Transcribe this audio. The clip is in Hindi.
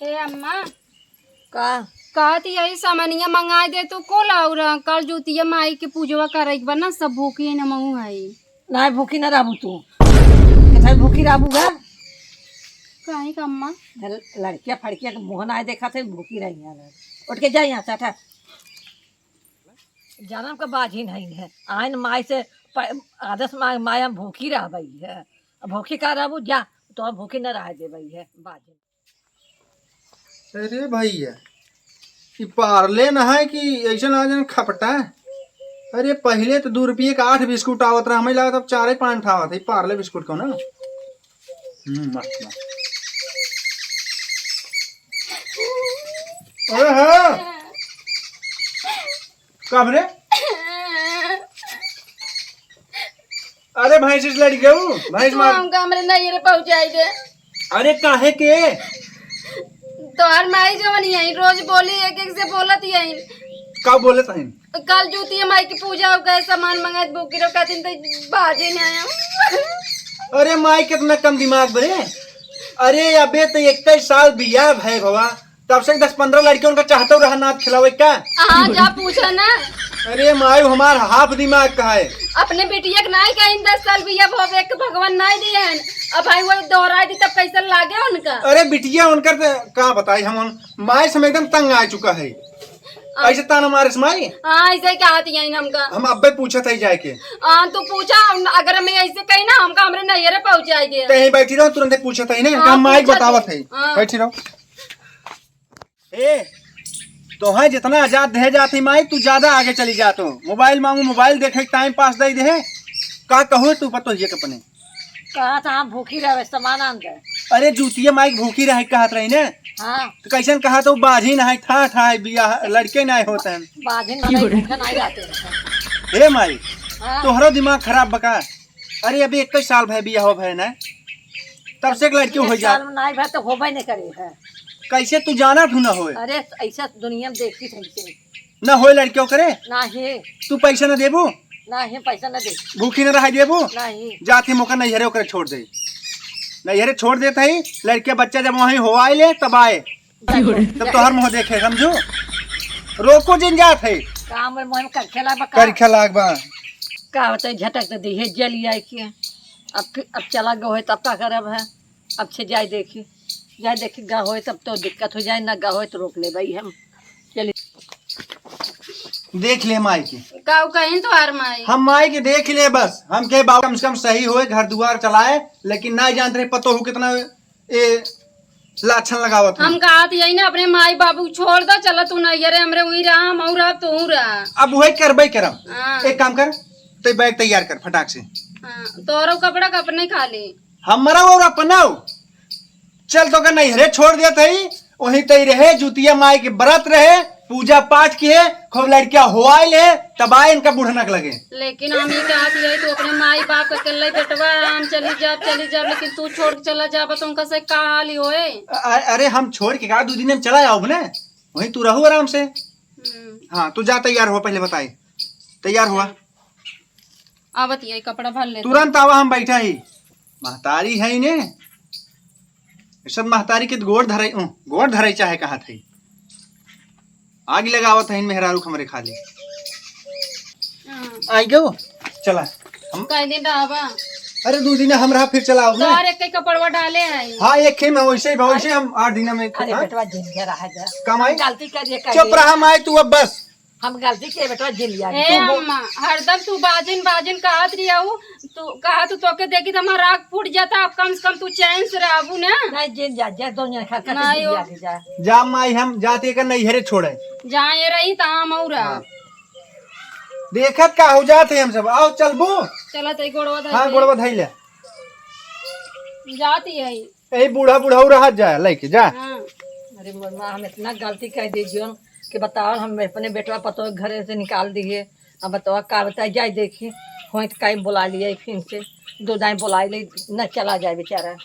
ए अम्मा का कहती यही सामानिया मंगा दे तो को लाउरा कल जुतिया माई के पूजवा करे के बना सब भूखी न मंगू आई नहीं भूखी न रहबू तू कैसे भूखी रहबू गा काहे का अम्मा लड़किया फड़किया के मुँह ना देखा थे भूखी रही है। उठ के जा यहाँ से हटा जन्म का बाजी नहीं है आइन माई से आदर्श माया भूखी रह गई है। भूखी का रहबू जा तो भूखी न रह दे गई है बाजी। अरे भैया ये पार्ले न है कि ऐसा ना जन खपटा है। अरे पहले तो 2 रुपये का 8 बिस्कुट आवत रहा, हमें लगा तब 4-5 आवत है पार्ले बिस्कुट को ना। मस्त मस्त। अरे हाँ कब रे? अरे भैंस इस लड़ गऊ भैंस मार हम कमरे नहीं रे पहुंचाई दे। अरे काहे के तोहर माई जो नहीं आई रोज बोली एक एक से बोलत यही का बोले तहिन कल जुतिया माई की पूजा हो गए सामान मंगा बुकी रो कहती तो बाजे नहीं आया। अरे माई कितना कम दिमाग बने। अरे अबे तो 21 साल बिया भाई बाबा तब से 10-15 लड़कियों का चाहते रहा नाथ खिलावे का। हाँ जा पूछा ना। अरे माई हमार हाफ दिमाग का है। अपने बिटिया के नहीं कहीं 10 साल बिया भोगे के भगवान नहीं दिए हैं। अब भाई वो दोहराई दी तब कैसा लागे उनका। अरे बिटिया उनकर कहाँ बताई हम माई से एकदम तंग आ चुका है। ऐसे ताना मारे माई। हाँ ऐसे ही कहा थी हमका हम अब्बे पूछा था जाए के। हाँ तू पूछा अगर मैं ऐसे कही ना हमका हमरे नैयरे पहुंचाई दे। कहीं बैठी रहो तुरंत पूछा था ना हम माई बतावत है। बैठी रहो। ए तो है जितना आजाद दे जाती माई तू ज्यादा आगे चली जातो। मोबाइल मांगू मोबाइल देखे टाइम पास दे दे का कहो तू पतो ये कपने कहा था हम भूखी रहे सामान आन दे। अरे जूतिया माई भूखी रहे कहत रही ने। हाँ तो कैसन कहा तो बाजी ना है ठा बिया लड़के ना होते हैं बाजिन नहीं आते हैं। हे माई हाँ। तोहरा दिमाग खराब बका। अरे अभी 21 साल भाई बिया हो भाई ना तब से एक लड़की हो जा नहीं भाई तो होबे नहीं करे है। कैसे तू जाना तू ना होए। अरे ऐसा दुनिया में देखी थी ना होए लड़कियों करे नहीं तू पैसा न देबू नहीं पैसा न दे भूखी न रह देबू नहीं जाती मौका नैहरे ओकरे छोड़ दे नैहरे छोड़ देते ही लड़के बच्चा जब वहीं हो आए ले तब आए तब तोहर मुँह देखे समझू रोको जिन जात है काम में मुँह कर खेला कर खलाक बा का होता है झटक दे है जल आई के अब चला गो है तब का करब है। अब से जाए देखी गा हो तब तो दिक्कत हो जाए ना गा हो तो रोक ले भाई हम चलिए देख ले माई के काऊ कहीं तो हार माई हम माई के देख ले बस हम के बाबू कम से कम सही होए घर दुआर चलाए लेकिन ना जानते रहे पतो हो कितना ए लाछन लगावत हम कहा थी यही ना अपने माई बाबू छोड़ दो चलो तू नैयरे हमरे वही रहा हम और रहा तू रहा। अब वही करबे करब। हाँ। एक काम कर तो बैग तैयार कर फटाक से। हाँ, तोरो कपड़ा कपने खाली हमारा और अपनाओ चल तो नैहरे छोड़ दिया था वहीं तय रहे जुतिया माई के व्रत रहे पूजा पाठ किए खूब लड़कियां हो आए ले तब आए इनका बुढ़नक लगे। लेकिन हम ये कहा थी तो अपने माई बाप अकेले बेटवा हम चली जा लेकिन तू छोड़ के चला जा तो उनका से का हाल ही होए। अरे हम छोड़ के कहा 2 दिन में चला आओ ना वहीं तू रहो आराम से। हाँ तू जा तैयार हो पहले बताई तैयार हुआ आवत यही कपड़ा भर ले तुरंत आवा हम बैठा ही महतारी है ने सब महतारी के गोड़ धरे चाहे कहा थे आग लगावत है मेहरारू हमरे खाली आई गो चला हम कह दिन ढाबा। अरे 2 दिन हम रहा फिर चलाओ ना। और एक कपड़वा डाले हैं। हाँ एक खेम वैसे हम 8 दिन में बेटवा जिल गया रहा है कमाई गलती कर चुप रहा माई तू अब बस हम गलती के बेटवा जिल गया। ए अम्मा हरदम तू बाजिन कहत रही हूँ तू कहा तो के देखी तो हमारा राग फूट जाता अब कम से कम तू चैन से रहबू ना। नहीं जिल जा दोनों खा नहीं हो। जा माई हम जाते कर नैहरे छोड़े जहाँ ये रही तहाँ मऊरा। देखत का हो जाते हम सब आओ चलबू चला तई गोड़वा हाँ गोड़वा धैले जाती है यही बूढ़ा रह जाए लेके जा। अरे मम्मा हम इतना गलती कर दीजिए कि बताओ हम अपने बेटवा पतो घर से निकाल दिए। अब बताओ का बताए जाए देखिए हो कहीं बुला लिया फिर से 2 दाएं बुला ले न चला जाए बेचारा।